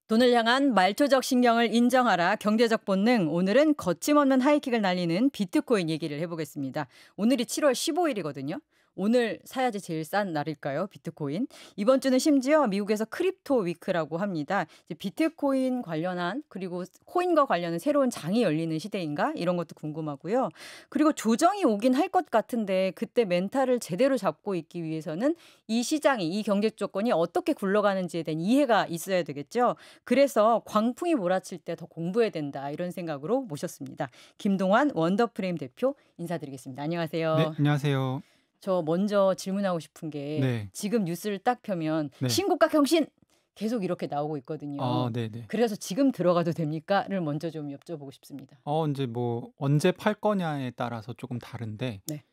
돈을 향한 말초적 신경을 인정하라 경제적 본능. 오늘은 거침없는 하이킥을 날리는 비트코인 얘기를 해보겠습니다. 오늘이 7월 15일이거든요. 오늘 사야지 제일 싼 날일까요? 비트코인. 이번 주는 심지어 미국에서 크립토 위크라고 합니다. 이제 비트코인 관련한 그리고 코인과 관련한 새로운 장이 열리는 시대인가? 이런 것도 궁금하고요. 그리고 조정이 오긴 할 것 같은데 그때 멘탈을 제대로 잡고 있기 위해서는 이 시장이 이 경제 조건이 어떻게 굴러가는지에 대한 이해가 있어야 되겠죠. 그래서 광풍이 몰아칠 때 더 공부해야 된다 이런 생각으로 모셨습니다. 김동완 원더프레임 대표 인사드리겠습니다. 네, 안녕하세요. 안녕하세요. 저 먼저 질문하고 싶은 게 네. 지금 뉴스를 딱 펴면 네. 신고가 경신 계속 이렇게 나오고 있거든요. 네네. 그래서 지금 들어가도 됩니까?를 먼저 좀 여쭤보고 싶습니다. 인제 뭐 언제 팔 거냐에 따라서 조금 다른데 네.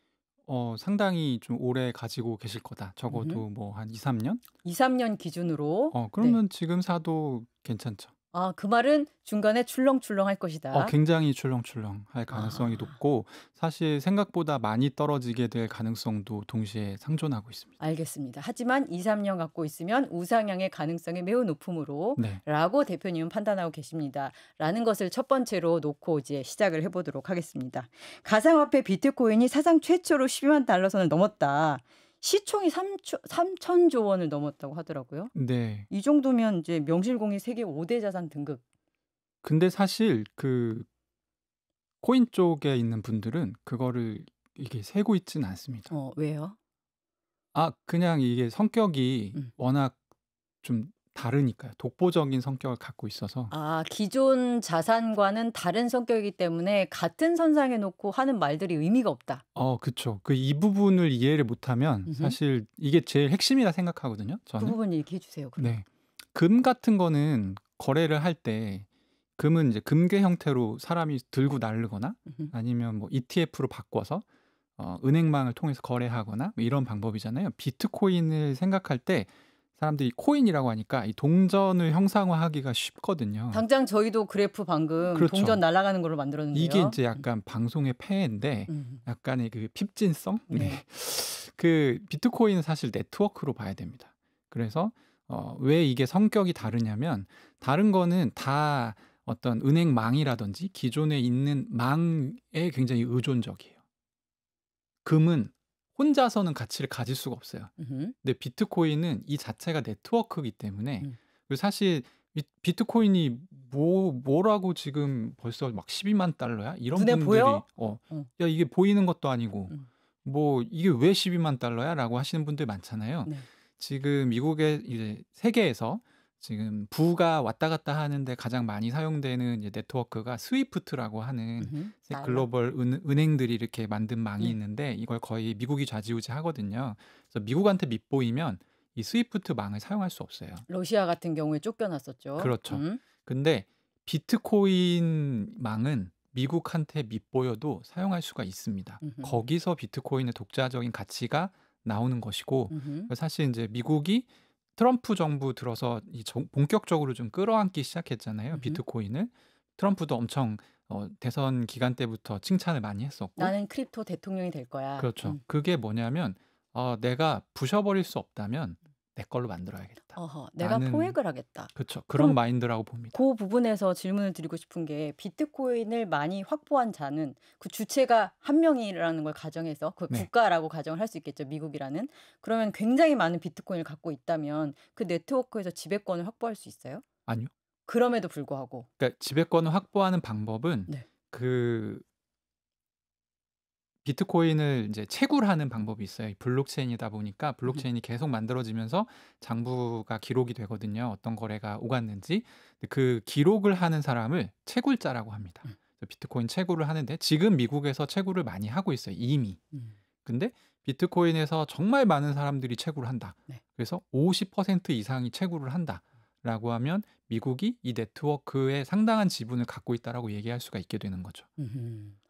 상당히 좀 오래 가지고 계실 거다. 음흠. 적어도 뭐 한 2-3 년? 2-3년 기준으로 네. 그러면 지금 사도 괜찮죠. 아, 그 말은 중간에 출렁출렁할 것이다. 굉장히 출렁출렁할 가능성이 아. 높고 사실 생각보다 많이 떨어지게 될 가능성도 동시에 상존하고 있습니다. 알겠습니다. 하지만 2-3년 갖고 있으면 우상향의 가능성이 매우 높으므로 네. 라고 대표님은 판단하고 계십니다. 라는 것을 첫 번째로 놓고 이제 시작을 해보도록 하겠습니다. 가상화폐 비트코인이 사상 최초로 12만 달러 선을 넘었다. 시총이 3천조 원을 넘었다고 하더라고요. 네. 이 정도면 이제 명실공히 세계 5대 자산 등급. 근데 사실 그 코인 쪽에 있는 분들은 그거를 이게 세고 있진 않습니다. 왜요? 그냥 이게 성격이 음. 워낙 좀 다르니까요. 독보적인 성격을 갖고 있어서. 아, 기존 자산과는 다른 성격이기 때문에 같은 선상에 놓고 하는 말들이 의미가 없다. 그쵸. 이 부분을 이해를 못하면 음흠. 사실 이게 제일 핵심이라 생각하거든요, 그 저는. 부분 얘기해 주세요, 그럼. 네. 금 같은 거는 거래를 할 때 금은 이제 금괴 형태로 사람이 들고 나르거나 음흠. 아니면 뭐 ETF로 바꿔서 은행망을 통해서 거래하거나 뭐 이런 방법이잖아요. 비트코인을 생각할 때 사람들이 코인이라고 하니까 이 동전을 형상화하기가 쉽거든요. 당장 저희도 그래프 방금 동전 그렇죠. 날아가는 걸로 만들었는데요. 이게 인제 약간 방송의 폐해인데 음. 약간의 그 핍진성? 네. 네. 그 비트코인은 사실 네트워크로 봐야 됩니다. 그래서 왜 이게 성격이 다르냐면 다른 거는 다 어떤 은행망이라든지 기존에 있는 망에 굉장히 의존적이에요. 금은 혼자서는 가치를 가질 수가 없어요. 음흠. 근데 비트코인은 이 자체가 네트워크이기 때문에 음. 그리고 사실 비트코인이 뭐라고 지금 벌써 막 12만 달러야? 이런 눈에 분들이 보여? "야 이게 보이는 것도 아니고 음. 뭐 이게 왜 12만 달러야?"라고 하시는 분들 많잖아요. 네. 지금 미국의 이제 세계에서 지금 부가 왔다 갔다 하는데 가장 많이 사용되는 이제 네트워크가 스위프트라고 하는 음흠. 달러. 글로벌 은행들이 이렇게 만든 망이 네. 있는데 이걸 거의 미국이 좌지우지하거든요. 그래서 미국한테 밑보이면 이 스위프트 망을 사용할 수 없어요. 러시아 같은 경우에 쫓겨났었죠. 그렇죠. 근데 비트코인 망은 미국한테 밑보여도 사용할 수가 있습니다. 음흠. 거기서 비트코인의 독자적인 가치가 나오는 것이고 음흠. 사실 이제 미국이 트럼프 정부 들어서 본격적으로 좀 끌어안기 시작했잖아요, 음흠. 비트코인을. 트럼프도 엄청 대선 기간 때부터 칭찬을 많이 했었고. 나는 크립토 대통령이 될 거야. 그렇죠. 그게 뭐냐면 내가 부셔버릴 수 없다면 내 걸로 만들어야겠다. 어허, 내가 나는 포획을 하겠다. 그쵸. 그런 그럼 마인드라고 봅니다. 그 부분에서 질문을 드리고 싶은 게 비트코인을 많이 확보한 자는 그 주체가 한 명이라는 걸 가정해서 그 네. 국가라고 가정을 할 수 있겠죠. 미국이라는. 그러면 굉장히 많은 비트코인을 갖고 있다면 그 네트워크에서 지배권을 확보할 수 있어요? 아니요. 그럼에도 불구하고. 그러니까 지배권을 확보하는 방법은 네. 그 비트코인을 이제 채굴하는 방법이 있어요. 이 블록체인이다 보니까 음흠. 블록체인이 계속 만들어지면서 장부가 기록이 되거든요. 어떤 거래가 오갔는지. 근데 그 기록을 하는 사람을 채굴자라고 합니다. 음. 그래서 비트코인 채굴을 하는데 지금 미국에서 채굴을 많이 하고 있어요, 이미. 음. 근데 비트코인에서 정말 많은 사람들이 채굴을 한다. 네. 그래서 50% 이상이 채굴을 한다라고 하면 미국이 이 네트워크에 상당한 지분을 갖고 있다라고 얘기할 수가 있게 되는 거죠.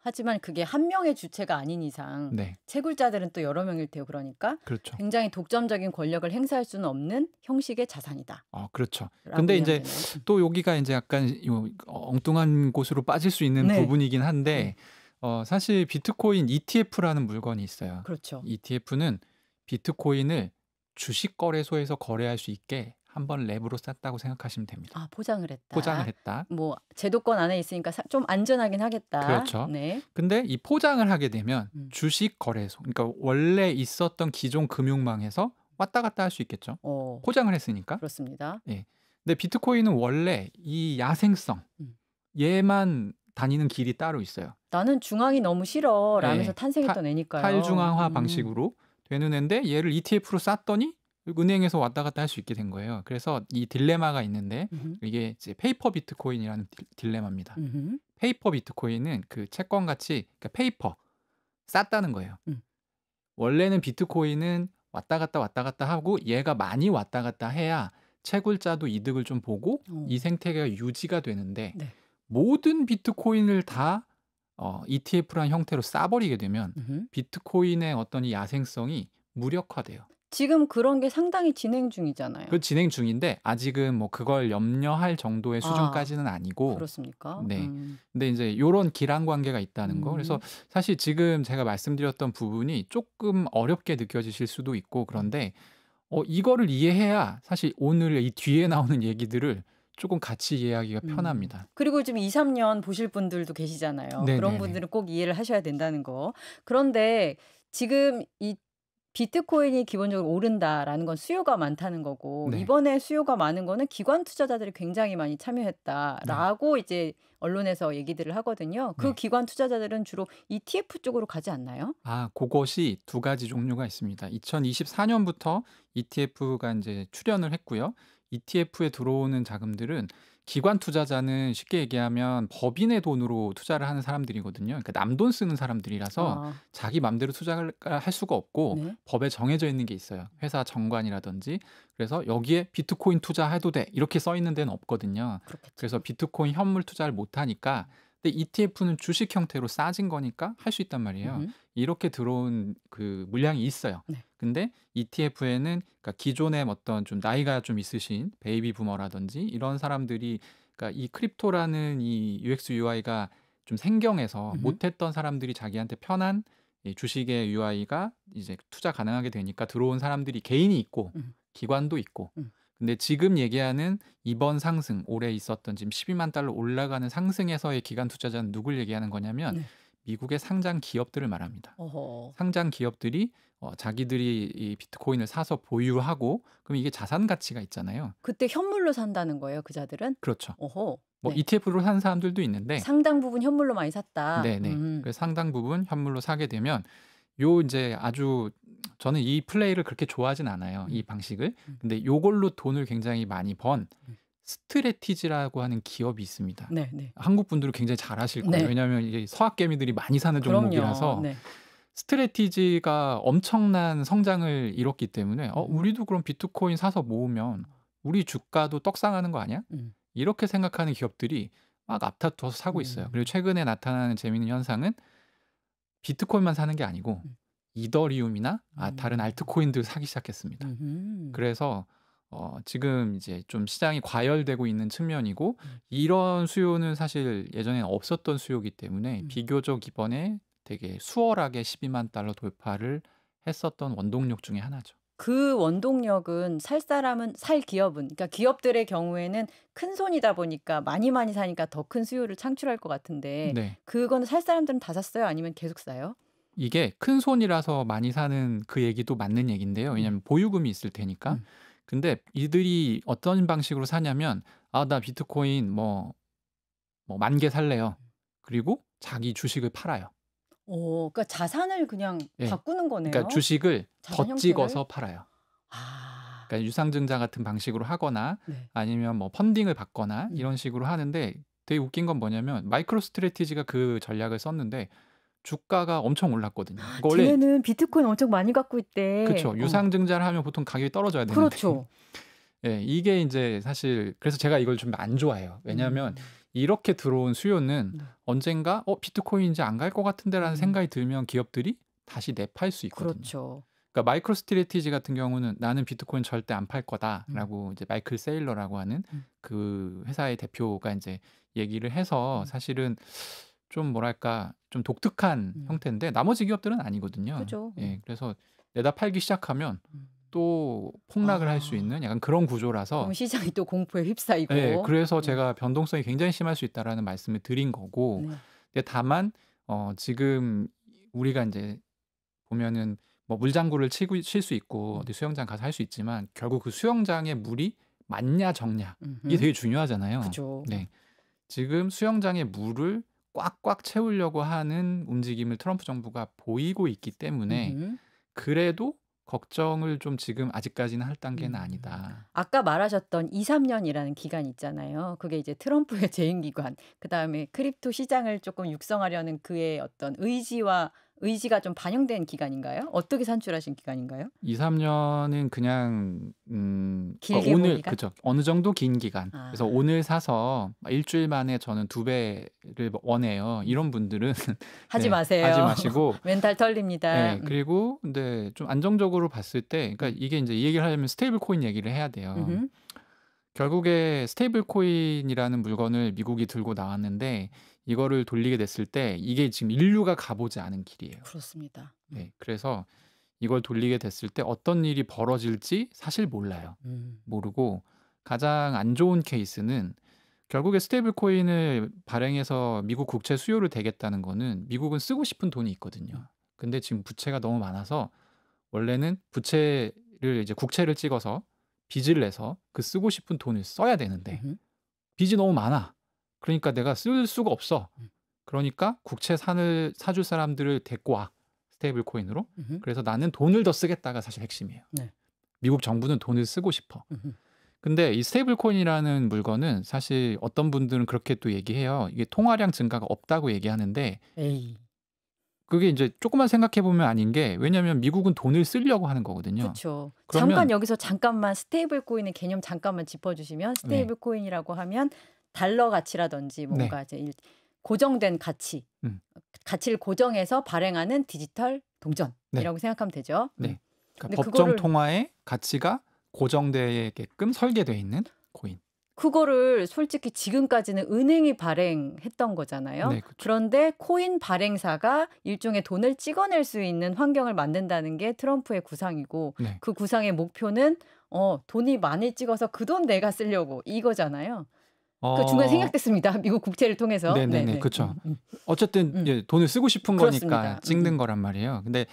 하지만 그게 한 명의 주체가 아닌 이상 네. 채굴자들은 또 여러 명일 테고 그러니까 그렇죠. 굉장히 독점적인 권력을 행사할 수는 없는 형식의 자산이다. 그렇죠. 라고 근데 이해하면 이제 되나요? 또 여기가 이제 약간 요 엉뚱한 곳으로 빠질 수 있는 네. 부분이긴 한데 사실 비트코인 ETF라는 물건이 있어요. 그렇죠. ETF는 비트코인을 주식 거래소에서 거래할 수 있게 한번 랩으로 쌌다고 생각하시면 됩니다. 아, 포장을 포장을 했다. 했다. 뭐 제도권 안에 있으니까 좀 안전하긴 하겠다. 그렇죠. 네. 근데 이 포장을 하게 되면 음. 주식 거래소, 그러니까 원래 있었던 기존 금융망에서 왔다 갔다 할 수 있겠죠. 포장을 했으니까. 그렇습니다. 예. 근데 비트코인은 원래 이 야생성, 음. 얘만 다니는 길이 따로 있어요. 나는 중앙이 너무 싫어 라면서 예. 탄생했던 애니까요. 탈중앙화 방식으로 되는 애인데 얘를 ETF로 쌌더니 은행에서 왔다 갔다 할 수 있게 된 거예요. 그래서 이 딜레마가 있는데 이게 이제 페이퍼 비트코인이라는 딜레마입니다. 페이퍼 비트코인은 그 채권 같이 그러니까 페이퍼 쌌다는 거예요. 원래는 비트코인은 왔다 갔다 하고 얘가 많이 왔다 갔다 해야 채굴자도 이득을 좀 보고 이 생태계가 유지가 되는데 네. 모든 비트코인을 다 ETF라는 형태로 싸버리게 되면 비트코인의 어떤 이 야생성이 무력화돼요. 지금 그런 게 상당히 진행 중이잖아요. 그 진행 중인데 아직은 뭐 그걸 염려할 정도의 수준까지는 아니고. 그렇습니까? 네. 근데 이제 요런 기란 관계가 있다는 거. 그래서 사실 지금 제가 말씀드렸던 부분이 조금 어렵게 느껴지실 수도 있고 그런데 이거를 이해해야 사실 오늘 이 뒤에 나오는 얘기들을 조금 같이 이해하기가 편합니다. 그리고 지금 2-3년 보실 분들도 계시잖아요. 네네네. 그런 분들은 꼭 이해를 하셔야 된다는 거. 그런데 지금 이 비트코인이 기본적으로 오른다라는 건 수요가 많다는 거고 네. 이번에 수요가 많은 거는 기관 투자자들이 굉장히 많이 참여했다라고 이제 언론에서 얘기들을 하거든요. 그 네. 기관 투자자들은 주로 ETF 쪽으로 가지 않나요? 그것이 두 가지 종류가 있습니다. 2024년부터 ETF가 이제 출연을 했고요. ETF에 들어오는 자금들은 기관 투자자는 쉽게 얘기하면 법인의 돈으로 투자를 하는 사람들이거든요. 그러니까 남돈 쓰는 사람들이라서 자기 맘대로 투자를 할 수가 없고 네. 법에 정해져 있는 게 있어요. 회사 정관이라든지. 그래서 여기에 비트코인 투자해도 돼 이렇게 써 있는 데는 없거든요. 그렇겠죠. 그래서 비트코인 현물 투자를 못 하니까 근데 ETF는 주식 형태로 싸진 거니까 할 수 있단 말이에요. 이렇게 들어온 그 물량이 있어요. 네. 근데 ETF에는 그러니까 기존에 어떤 좀 나이가 좀 있으신 베이비 부머라든지 이런 사람들이 그러니까 이 크립토라는 이 UX UI가 좀 생경해서 못했던 사람들이 자기한테 편한 이 주식의 UI가 이제 투자 가능하게 되니까 들어온 사람들이 개인이 있고 기관도 있고 근데 지금 얘기하는 이번 상승 올해 있었던 지금 12만 달러 올라가는 상승에서의 기관 투자자는 누굴 얘기하는 거냐면 네. 미국의 상장 기업들을 말합니다. 어허. 상장 기업들이 자기들이 이 비트코인을 사서 보유하고 그럼 이게 자산 가치가 있잖아요. 그때 현물로 산다는 거예요, 그자들은? 그렇죠. 어허. 뭐 네. ETF로 산 사람들도 있는데 상당 부분 현물로 많이 샀다. 네네. 그래서 상당 부분 현물로 사게 되면 요 이제 아주 저는 이 플레이를 그렇게 좋아하진 않아요. 이 방식을. 근데 요걸로 돈을 굉장히 많이 번 스트레티지라고 하는 기업이 있습니다. 네, 네. 한국 분들은 굉장히 잘 아실 거예요. 네. 왜냐하면 이게 서학개미들이 많이 사는 그럼요. 종목이라서 네. 스트레티지가 엄청난 성장을 이뤘기 때문에 우리도 그럼 비트코인 사서 모으면 우리 주가도 떡상하는 거 아니야? 이렇게 생각하는 기업들이 막 앞다퉈서 사고 있어요. 그리고 최근에 나타나는 재미있는 현상은 비트코인만 사는 게 아니고 이더리움이나 다른 알트코인들 사기 시작했습니다. 그래서 지금 이제 좀 시장이 과열되고 있는 측면이고 이런 수요는 사실 예전에는 없었던 수요이기 때문에 비교적 이번에 되게 수월하게 12만 달러 돌파를 했었던 원동력 중에 하나죠. 그 원동력은 살 기업은 그러니까 기업들의 경우에는 큰 손이다 보니까 많이 사니까 더 큰 수요를 창출할 것 같은데 네. 그거는 살 사람들은 다 샀어요? 아니면 계속 사요? 이게 큰 손이라서 많이 사는 그 얘기도 맞는 얘기인데요. 왜냐하면 보유금이 있을 테니까. 근데 이들이 어떤 방식으로 사냐면 나 비트코인 뭐 10,000개 살래요. 그리고 자기 주식을 팔아요. 그러니까 자산을 그냥 예. 바꾸는 거네요. 그러니까 주식을 자산 더 찍어서 형태를? 팔아요. 아. 그러니까 유상증자 같은 방식으로 하거나 네. 아니면 뭐 펀딩을 받거나 이런 식으로 하는데 되게 웃긴 건 뭐냐면 마이크로 스트래티지가 그 전략을 썼는데 주가가 엄청 올랐거든요. 그러니까 원래 쟤네는 비트코인 엄청 많이 갖고 있대. 그렇죠. 유상증자를 하면 보통 가격이 떨어져야 되는데. 그렇죠. 예, 이게 이제 사실 그래서 제가 이걸 좀 안 좋아해요. 왜냐하면 이렇게 들어온 수요는 네. 언젠가 비트코인 이제 안 갈 것 같은데라는 생각이 들면 기업들이 다시 내팔 수 있거든요. 그렇죠. 그러니까 마이크로 스트래티지 같은 경우는 나는 비트코인 절대 안 팔 거다라고 이제 마이클 세일러라고 하는 그 회사의 대표가 이제 얘기를 해서 사실은 좀 뭐랄까 좀 독특한 형태인데 나머지 기업들은 아니거든요. 그죠. 예, 그래서 내다 팔기 시작하면 또 폭락을 할 수 아. 있는 약간 그런 그럼 구조라서 시장이 또 공포에 예, 휩싸이고. 그래서 네. 제가 변동성이 굉장히 심할 수 있다라는 말씀을 드린 거고, 네. 근데 다만 지금 우리가 인제 보면은 뭐 물장구를 치고 칠 수 있고 어디 수영장 가서 할 수 있지만 결국 그 수영장의 물이 맑냐 적냐 이게 음흠. 되게 중요하잖아요. 그죠. 네. 지금 수영장의 물을 꽉꽉 채우려고 하는 움직임을 트럼프 정부가 보이고 있기 때문에 음흠. 그래도 걱정을 좀 지금 아직까지는 할 단계는 음. 아니다. 아까 말하셨던 2-3 년이라는 기간이 있잖아요. 그게 이제 트럼프의 재임 기간, 그다음에 크립토 시장을 조금 육성하려는 그의 어떤 의지가 좀 반영된 기간인가요? 어떻게 산출하신 기간인가요? 2-3 년은 그냥 그러니까 길게 본 오늘 기간? 그죠. 어느 정도 긴 기간. 그래서 아. 오늘 사서 막 주일 만에 저는 2배를 원해요. 이런 분들은 하지 네, 하지 마세요. 마시고 멘탈 털립니다. 예, 그리고 근데 좀 안정적으로 봤을 때 그러니까 이게 인제 이 얘기를 하려면 스테이블 코인 얘기를 해야 돼요. 음흠. 결국에 스테이블 코인이라는 물건을 미국이 들고 나왔는데 이거를 돌리게 됐을 때 이게 지금 인류가 가보지 않은 길이에요. 그렇습니다. 네. 그래서 이걸 돌리게 됐을 때 어떤 일이 벌어질지 사실 몰라요. 음. 모르고 가장 안 좋은 케이스는 결국에 스테이블 코인을 발행해서 미국 국채 수요를 대겠다는 거는 미국은 쓰고 싶은 돈이 있거든요. 근데 지금 부채가 너무 많아서 원래는 부채를 이제 국채를 찍어서 빚을 내서 그 쓰고 싶은 돈을 써야 되는데 음흠. 빚이 너무 많아. 그러니까 내가 쓸 수가 없어. 음. 그러니까 국채 사줄 사람들을 데리고 와. 스테이블 코인으로. 음흠. 그래서 나는 돈을 더 쓰겠다가 사실 핵심이에요. 네. 미국 정부는 돈을 쓰고 싶어. 음흠. 근데 이 스테이블 코인이라는 물건은 사실 어떤 분들은 그렇게 또 얘기해요. 이게 통화량 증가가 없다고 얘기하는데 에이. 그게 이제 조금만 생각해 보면 아닌 게 왜냐면 미국은 돈을 쓰려고 하는 거거든요. 그쵸. 그러면 잠깐 여기서 잠깐만 스테이블 코인의 개념 잠깐만 짚어주시면 네. 스테이블 코인이라고 하면 달러 가치라든지 네. 뭔가 이제 고정된 가치, 음. 가치를 고정해서 발행하는 디지털 네. 동전이라고 생각하면 되죠. 네. 근데 그러니까 법정 그거를 통화의 가치가 고정되게끔 설계되어 있는 코인. 그거를 솔직히 지금까지는 은행이 발행했던 거잖아요. 네, 그쵸. 그런데 코인 발행사가 일종의 돈을 찍어낼 수 있는 환경을 만든다는 게 트럼프의 구상이고 네. 그 구상의 목표는 돈이 많이 찍어서 그 돈 내가 쓰려고 이거잖아요. 그 중간에 어, 생략됐습니다. 미국 국채를 통해서. 네네네, 네네. 그쵸. 어쨌든 예, 돈을 쓰고 싶은 그렇습니다. 거니까 찍는 거란 말이에요. 근데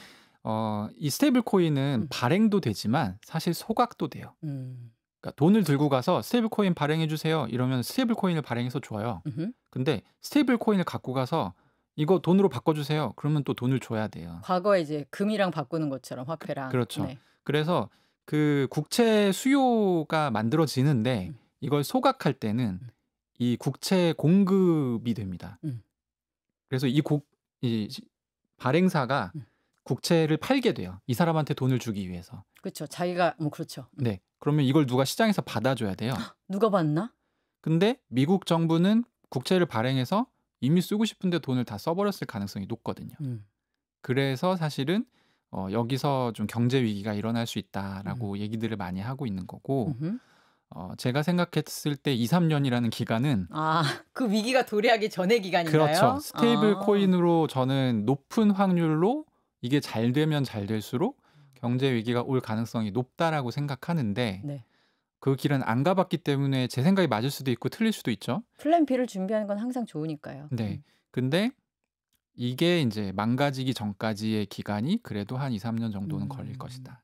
이 스테이블 코인은 발행도 되지만 사실 소각도 돼요. 그러니까 돈을 들고 가서 스테이블 코인 발행해 주세요. 이러면 스테이블 코인을 발행해서 줘요. 근데 스테이블 코인을 갖고 가서 이거 돈으로 바꿔주세요. 그러면 또 돈을 줘야 돼요. 과거에 이제 금이랑 바꾸는 것처럼 화폐랑. 그렇죠. 네. 그래서 그 국채 수요가 만들어지는데 이걸 소각할 때는 이 국채 공급이 됩니다. 그래서 이 발행사가 국채를 팔게 돼요. 이 사람한테 돈을 주기 위해서. 그렇죠. 자기가 그렇죠. 네. 그러면 이걸 누가 시장에서 받아줘야 돼요. 누가 받나? 근데 미국 정부는 국채를 발행해서 이미 쓰고 싶은데 돈을 다 써버렸을 가능성이 높거든요. 그래서 사실은 여기서 좀 경제 위기가 일어날 수 있다라고 얘기들을 많이 하고 있는 거고 제가 생각했을 때 2-3 년이라는 기간은 그 위기가 도래하기 전의 기간인가요? 그렇죠. 스테이블 아. 코인으로 저는 높은 확률로 이게 잘 되면 잘 될수록 경제 위기가 올 가능성이 높다라고 생각하는데 네. 그 길은 안 가봤기 때문에 제 생각이 맞을 수도 있고 틀릴 수도 있죠. 플랜 B를 준비하는 건 항상 좋으니까요. 네. 근데 이게 이제 망가지기 전까지의 기간이 그래도 한 2-3 년 정도는 걸릴 것이다.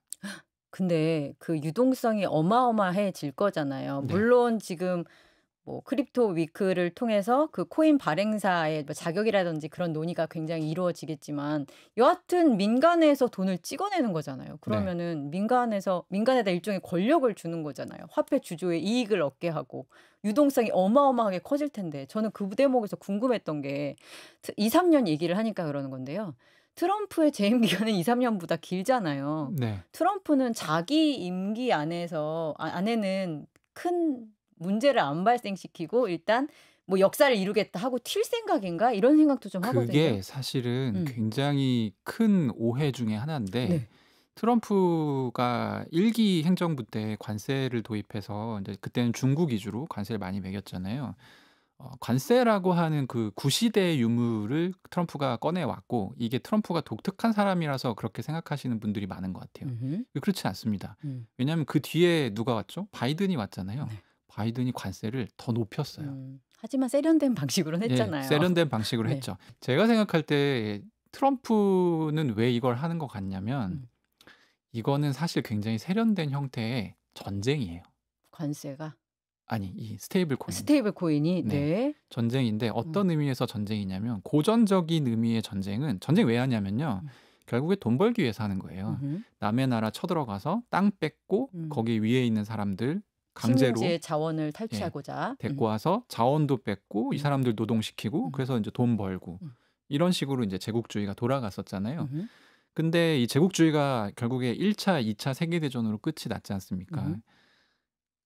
근데 그 유동성이 어마어마해질 거잖아요. 네. 물론 지금 뭐 크립토 위크를 통해서 그 코인 발행사의 뭐 자격이라든지 그런 논의가 굉장히 이루어지겠지만 여하튼 민간에서 돈을 찍어내는 거잖아요. 그러면은 민간에다 일종의 권력을 주는 거잖아요. 화폐 주조의 이익을 얻게 하고 유동성이 어마어마하게 커질 텐데 저는 그 대목에서 궁금했던 게 2-3 년 얘기를 하니까 그러는 건데요. 트럼프의 재임 기간은 2-3 년보다 길잖아요. 네. 트럼프는 자기 임기 안에는 큰 문제를 안 발생시키고 일단 뭐 역사를 이루겠다 하고 튈 생각인가 이런 생각도 좀 하거든요. 그게 사실은 굉장히 큰 오해 중에 하나인데 네. 트럼프가 1기 행정부 때 관세를 도입해서 이제 그때는 중국 위주로 관세를 많이 매겼잖아요. 관세라고 하는 그 구시대의 유물을 트럼프가 꺼내 왔고 이게 트럼프가 독특한 사람이라서 그렇게 생각하시는 분들이 많은 것 같아요. 음흠. 그렇지 않습니다. 음. 왜냐하면 그 뒤에 누가 왔죠? 바이든이 왔잖아요. 네. 바이든이 관세를 더 높였어요. 하지만 세련된 방식으로 예, 했잖아요. 세련된 방식으로 네. 했죠. 제가 생각할 때 트럼프는 왜 이걸 하는 것 같냐면 음. 이거는 사실 굉장히 세련된 형태의 전쟁이에요. 관세가 아니, 이 스테이블 코인. 스테이블 코인이 네. 네. 전쟁인데 어떤 의미에서 전쟁이냐면 고전적인 의미의 전쟁은 전쟁 왜 하냐면요. 결국에 돈 벌기 위해서 하는 거예요. 음흠. 남의 나라 쳐들어가서 땅 뺏고 거기 위에 있는 사람들 강제로 식민지의 자원을 탈취하고자 데리고 와서 자원도 뺏고 이 음. 사람들 노동시키고 그래서 이제 돈 벌고 이런 식으로 이제 제국주의가 돌아갔었잖아요. 음흠. 근데 이 제국주의가 결국에 1차, 2차 세계대전으로 끝이 났지 않습니까?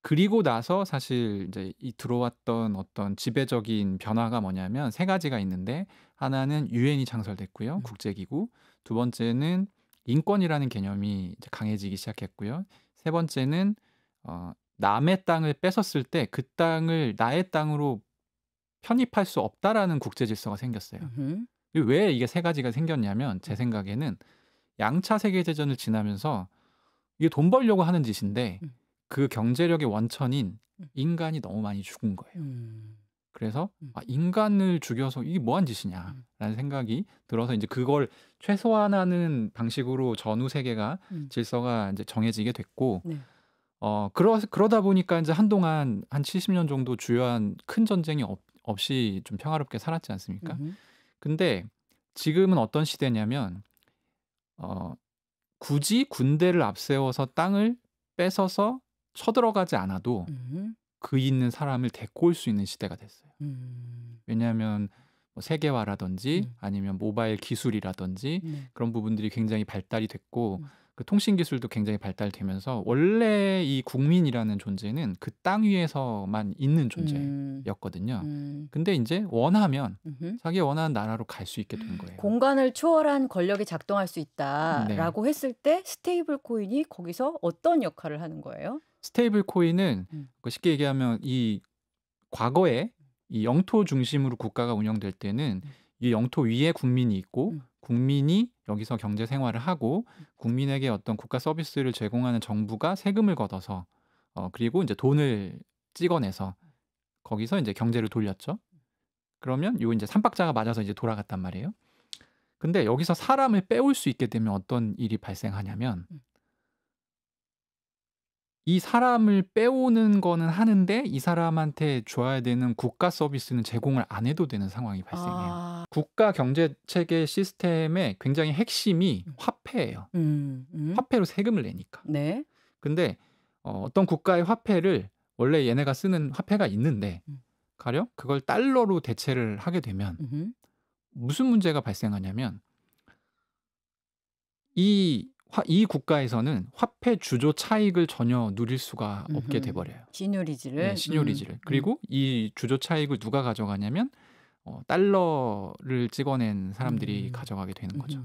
그리고 나서 사실 이제 이 들어왔던 어떤 지배적인 변화가 뭐냐면 세 가지가 있는데 하나는 유엔이 창설됐고요. 국제기구. 두 번째는 인권이라는 개념이 이제 강해지기 시작했고요. 세 번째는 남의 땅을 뺏었을 때 그 땅을 나의 땅으로 편입할 수 없다라는 국제 질서가 생겼어요. 음흠. 왜 이게 세 가지가 생겼냐면 제 생각에는 양차 세계대전을 지나면서 이게 돈 벌려고 하는 짓인데 그 경제력의 원천인 인간이 너무 많이 죽은 거예요. 그래서 인간을 죽여서 이게 뭐한 짓이냐라는 생각이 들어서 이제 그걸 최소화하는 방식으로 전후 세계가 질서가 이제 정해지게 됐고 네. 그러다 보니까 이제 한동안 한 70년 정도 주요한 큰 전쟁이 없이 좀 평화롭게 살았지 않습니까? 근데 지금은 어떤 시대냐면 굳이 군대를 앞세워서 땅을 뺏어서 쳐들어가지 않아도 그 있는 사람을 데리고 올 수 있는 시대가 됐어요. 왜냐하면 뭐 세계화라든지 아니면 모바일 기술이라든지 그런 부분들이 굉장히 발달이 됐고 그 통신 기술도 굉장히 발달되면서 원래 이 국민이라는 존재는 그 땅 위에서만 있는 존재였거든요. 근데 이제 원하면 자기 원하는 나라로 갈 수 있게 된 거예요. 공간을 초월한 권력이 작동할 수 있다라고 했을 때 스테이블 코인이 거기서 어떤 역할을 하는 거예요? 스테이블 코인은 쉽게 얘기하면 이 과거에 이 영토 중심으로 국가가 운영될 때는 이 영토 위에 국민이 있고 국민이 여기서 경제 생활을 하고 국민에게 어떤 국가 서비스를 제공하는 정부가 세금을 걷어서 그리고 이제 돈을 찍어내서 거기서 이제 경제를 돌렸죠. 그러면 요 이제 삼박자가 맞아서 이제 돌아갔단 말이에요. 근데 여기서 사람을 빼올 수 있게 되면 어떤 일이 발생하냐면 이 사람을 빼오는 거는 하는데 이 사람한테 줘야 되는 국가 서비스는 제공을 안 해도 되는 상황이 발생해요. 국가 경제 체계 시스템의 굉장히 핵심이 화폐예요. 화폐로 세금을 내니까. 네. 근데 어떤 국가의 화폐를 원래 얘네가 쓰는 화폐가 있는데 가령 그걸 달러로 대체를 하게 되면 무슨 문제가 발생하냐면 이 국가에서는 화폐 주조 차익을 전혀 누릴 수가 없게 돼버려요. 신유리지를. 네, 신유리지를. 그리고 이 주조 차익을 누가 가져가냐면 달러를 찍어낸 사람들이 가져가게 되는 거죠.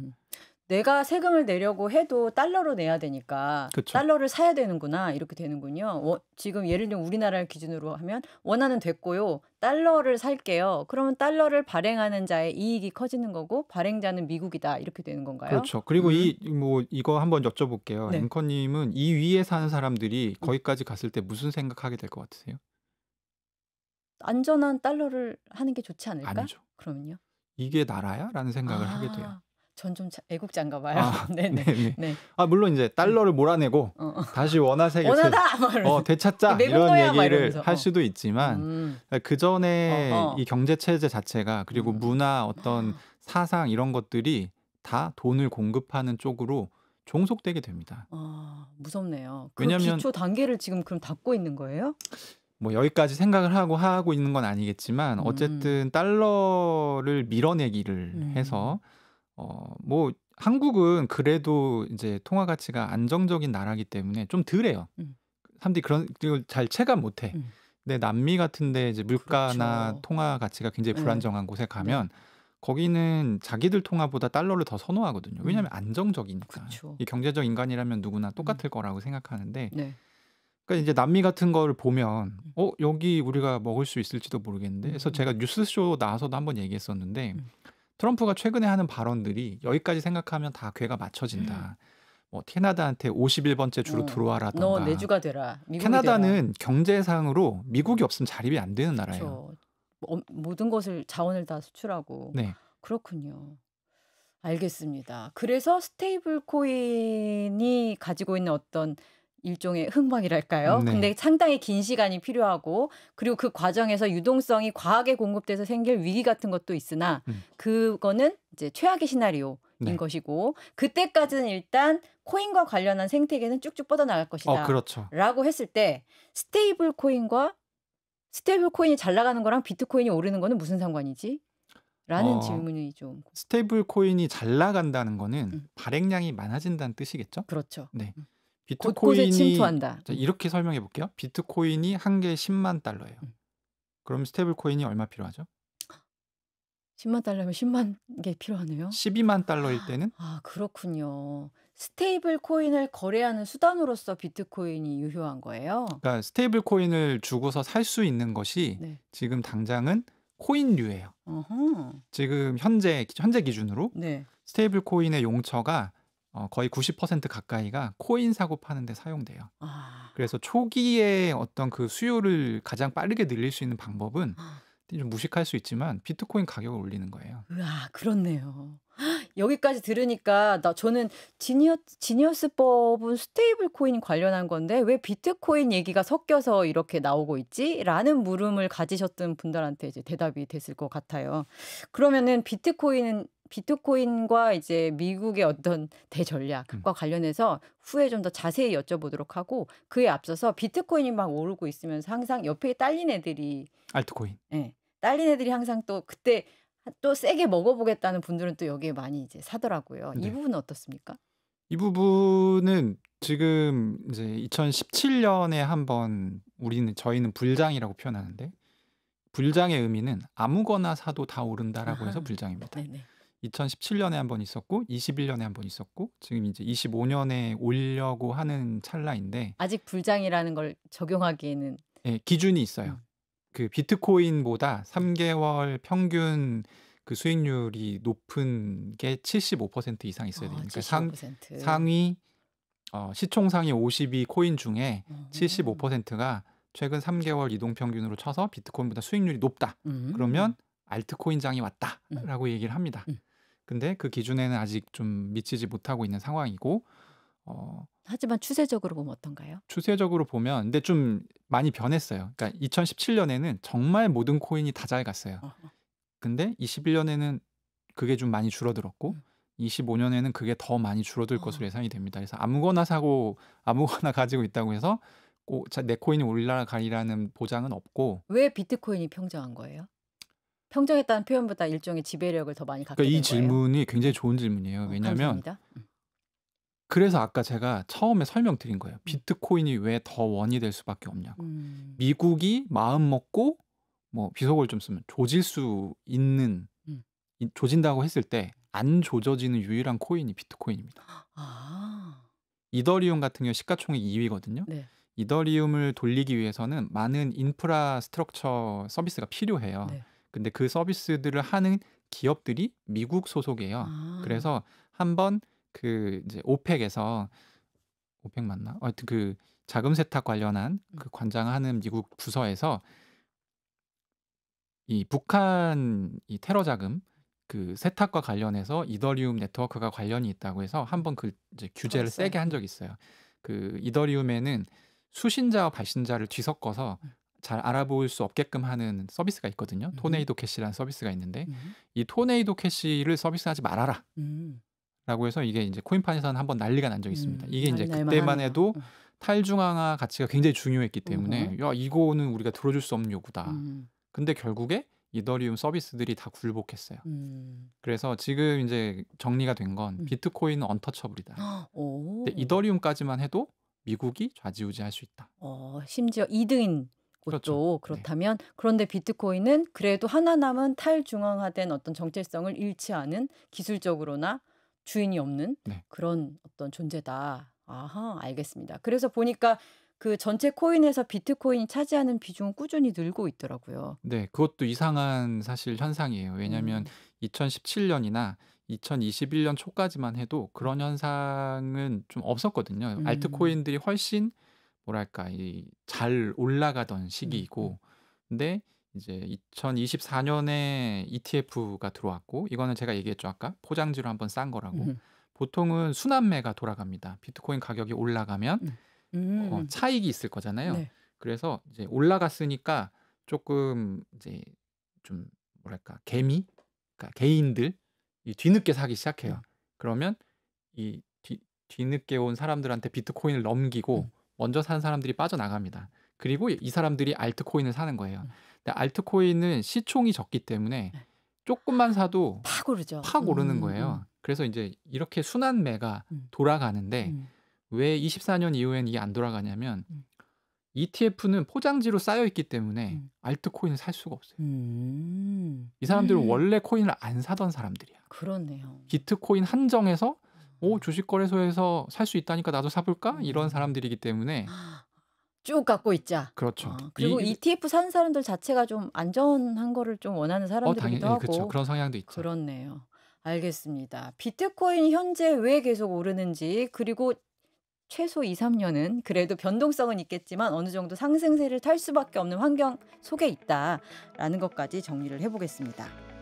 내가 세금을 내려고 해도 달러로 내야 되니까 그쵸. 달러를 사야 되는구나 이렇게 되는군요. 지금 예를 들면 우리나라를 기준으로 하면 원화는 됐고요. 달러를 살게요. 그러면 달러를 발행하는 자의 이익이 커지는 거고 발행자는 미국이다 이렇게 되는 건가요? 그렇죠. 그리고 이거 한번 여쭤볼게요. 네. 앵커님은 이 위에 사는 사람들이 거기까지 갔을 때 무슨 생각하게 될 것 같으세요? 안전한 달러를 하는 게 좋지 않을까? 아니죠. 그러면요? 이게 나라야? 라는 생각을 하게 돼요. 전 좀 애국자인가 봐요. 네네. 네네. 물론 이제 달러를 몰아내고 다시 원화세계 원하다! 되찾자 외국 이런 거야! 막 얘기를 이러면서. 할 수도 있지만 그 전에 이 경제 체제 자체가 그리고 문화 어떤 사상 이런 것들이 다 돈을 공급하는 쪽으로 종속되게 됩니다. 무섭네요. 그 왜냐면 기초 단계를 지금 그럼 닫고 있는 거예요? 뭐 여기까지 생각을 하고 있는 건 아니겠지만 어쨌든 달러를 밀어내기를 해서 뭐 한국은 그래도 이제 통화 가치가 안정적인 나라기 때문에 좀 덜해요. 사람들이 그걸 잘 체감 못해. 근데 남미 같은데 이제 물가나 그렇죠. 통화 가치가 굉장히 네. 불안정한 곳에 가면 거기는 자기들 통화보다 달러를 더 선호하거든요. 왜냐하면 안정적이니까. 그쵸. 이 경제적 인간이라면 누구나 똑같을 거라고 생각하는데 네. 그러니까 이제 남미 같은 거를 보면 여기 우리가 먹을 수 있을지도 모르겠는데. 그래서 제가 뉴스쇼 나와서도 한번 얘기했었는데 음. 트럼프가 최근에 하는 발언들이 여기까지 생각하면 다 궤가 맞춰진다. 뭐 캐나다한테 51번째 주로 너 들어와라던가. 내주가 되라. 미국이 되라. 캐나다는 경제상으로 미국이 없으면 자립이 안 되는 나라예요. 그렇죠. 모든 것을 자원을 다 수출하고. 네. 그렇군요. 알겠습니다. 그래서 스테이블 코인이 가지고 있는 어떤 일종의 흥망이랄까요? 네. 근데 상당히 긴 시간이 필요하고 그리고 그 과정에서 유동성이 과하게 공급돼서 생길 위기 같은 것도 있으나 그거는 이제 최악의 시나리오인 네. 것이고 그때까지는 일단 코인과 관련한 생태계는 쭉쭉 뻗어나갈 것이다. 그렇죠. 라고 했을 때 스테이블 코인이 잘 나가는 거랑 비트코인이 오르는 거는 무슨 상관이지? 라는 질문이 좀. 스테이블 코인이 잘 나간다는 거는 발행량이 많아진다는 뜻이겠죠? 그렇죠. 네. 곳곳에 비트코인이 침투한다. 자, 이렇게 설명해 볼게요. 비트코인이 한 개에 10만 달러예요. 그럼 스테이블 코인이 얼마 필요하죠? 10만 달러면 10만 개 필요하네요. 12만 달러일 때는 그렇군요. 스테이블 코인을 거래하는 수단으로서 비트코인이 유효한 거예요. 그러니까 스테이블 코인을 주고서 살 수 있는 것이 네. 지금 당장은 코인류예요. 어허. 지금 현재 기준으로 네. 스테이블 코인의 용처가 거의 90% 가까이가 코인 사고 파는 데 사용돼요. 그래서 초기에 어떤 그 수요를 가장 빠르게 늘릴 수 있는 방법은 좀 무식할 수 있지만 비트코인 가격을 올리는 거예요. 그렇네요. 여기까지 들으니까 저는 지니어스법은 스테이블 코인 관련한 건데 왜 비트코인 얘기가 섞여서 이렇게 나오고 있지? 라는 물음을 가지셨던 분들한테 이제 대답이 됐을 것 같아요. 그러면은 비트코인과 이제 미국의 어떤 대전략과 관련해서 후에 좀 더 자세히 여쭤보도록 하고 그에 앞서서 비트코인이 막 오르고 있으면서 항상 옆에 딸린 애들이 알트코인. 네, 딸린 애들이 항상 또 그때 또 세게 먹어보겠다는 분들은 또 여기에 많이 이제 사더라고요. 이 네. 부분은 어떻습니까? 이 부분은 지금 이제 2017년에 한번 저희는 불장이라고 표현하는데 불장의 의미는 아무거나 사도 다 오른다라고 해서 불장입니다. 네네. 2017년에 한번 있었고 21년에 한번 있었고 지금 이제 25년에 오려고 하는 찰나인데 아직 불장이라는 걸 적용하기에는 기준이 있어요. 그 비트코인보다 3개월 평균 그 수익률이 높은 게 75% 이상 있어야 돼요. 그러니까 75%. 상위 시총 상위 52 코인 중에 75%가 최근 3개월 이동 평균으로 쳐서 비트코인보다 수익률이 높다. 그러면 알트코인장이 왔다라고 얘기를 합니다. 근데 그 기준에는 아직 좀 미치지 못하고 있는 상황이고 하지만 추세적으로 보면 어떤가요? 추세적으로 보면 근데 좀 많이 변했어요. 그러니까 2017년에는 정말 모든 코인이 다 잘 갔어요. 근데 21년에는 그게 좀 많이 줄어들었고 25년에는 그게 더 많이 줄어들 것으로 예상이 됩니다. 그래서 아무거나 사고 아무거나 가지고 있다고 해서 꼭 내 코인이 올라가리라는 보장은 없고. 왜 비트코인이 평정한 거예요? 평정했다는 표현보다 일종의 지배력을 더 많이 갖게 그러니까 이 된 거예요? 질문이 굉장히 좋은 질문이에요. 왜냐하면 감사합니다. 그래서 아까 제가 처음에 설명드린 거예요. 비트코인이 왜 더 원이 될 수밖에 없냐고. 미국이 마음 먹고 뭐 비속어를 좀 쓰면 조질 수 있는 조진다고 했을 때 안 조져지는 유일한 코인이 비트코인입니다. 이더리움 같은 경우 시가총액 2위거든요. 네. 이더리움을 돌리기 위해서는 많은 인프라스트럭처 서비스가 필요해요. 네. 근데 그 서비스들을 하는 기업들이 미국 소속이에요. 그래서 한번 그 이제 오펙에서 오펙 맞나? 하여튼 그 자금 세탁 관련한 그 관장하는 미국 부서에서 이 북한 이 테러 자금 그 세탁과 관련해서 이더리움 네트워크가 관련이 있다고 해서 한번 그 이제 규제를 들었어요. 세게 한 적이 있어요. 그 이더리움에는 수신자와 발신자를 뒤섞어서 잘 알아볼 수 없게끔 하는 서비스가 있거든요. 토네이도 캐시라는 서비스가 있는데 이 토네이도 캐시를 서비스하지 말아라. 라고 해서 이게 이제 코인판에서는 한번 난리가 난 적이 있습니다. 이게 이제 그때만 해도 탈중앙화 가치가 굉장히 중요했기 때문에 야 이거는 우리가 들어줄 수 없는 요구다. 근데 결국에 이더리움 서비스들이 다 굴복했어요. 그래서 지금 이제 정리가 된 건 비트코인은 언터처블이다. 근데 이더리움까지만 해도 미국이 좌지우지할 수 있다. 심지어 2등인 곳도 그렇죠. 그렇다면 그런데 비트코인은 그래도 하나 남은 탈중앙화된 어떤 정체성을 잃지 않은 기술적으로나 주인이 없는 네. 그런 어떤 존재다. 아하, 알겠습니다. 그래서 보니까 그 전체 코인에서 비트코인이 차지하는 비중은 꾸준히 늘고 있더라고요. 네. 그것도 이상한 사실 현상이에요. 왜냐하면 음. 2017년이나 2021년 초까지만 해도 그런 현상은 좀 없었거든요. 음. 알트코인들이 훨씬 뭐랄까 이 잘 올라가던 음. 시기이고 근데 이제 2024년에 ETF가 들어왔고 이거는 제가 얘기했죠 아까. 포장지로 한번 싼 거라고. 음. 보통은 순환매가 돌아갑니다. 비트코인 가격이 올라가면 음. 음. 차익이 있을 거잖아요. 네. 그래서 이제 올라갔으니까 조금 이제 좀 뭐랄까 그러니까 개인들이 뒤늦게 사기 시작해요. 음. 그러면 이 뒤늦게 온 사람들한테 비트코인을 넘기고 음. 먼저 산 사람들이 빠져나갑니다. 그리고 이 사람들이 알트코인을 사는 거예요. 음. 근데 알트코인은 시총이 적기 때문에 네. 조금만 사도 팍 오르죠. 팍 오르는 거예요. 그래서 이제 이렇게 순환매가 음. 돌아가는데 음. 왜 24년 이후엔 이게 안 돌아가냐면 음. ETF는 포장지로 쌓여 있기 때문에 음. 알트코인을 살 수가 없어요. 음. 이 사람들은 원래 코인을 안 사던 사람들이야. 그렇네요. 비트코인 한정해서 주식 거래소에서 살 수 있다니까 나도 사 볼까? 이런 음. 사람들이기 때문에 쭉 갖고 있자. 그렇죠. 그리고 ETF 산 사람들 자체가 좀 안전한 거를 좀 원하는 당연히 사람들이기도 그쵸. 하고. 그런 성향도 있죠. 그렇네요. 알겠습니다. 비트코인이 현재 왜 계속 오르는지 그리고 최소 2-3년은 그래도 변동성은 있겠지만 어느 정도 상승세를 탈 수밖에 없는 환경 속에 있다라는 것까지 정리를 해 보겠습니다.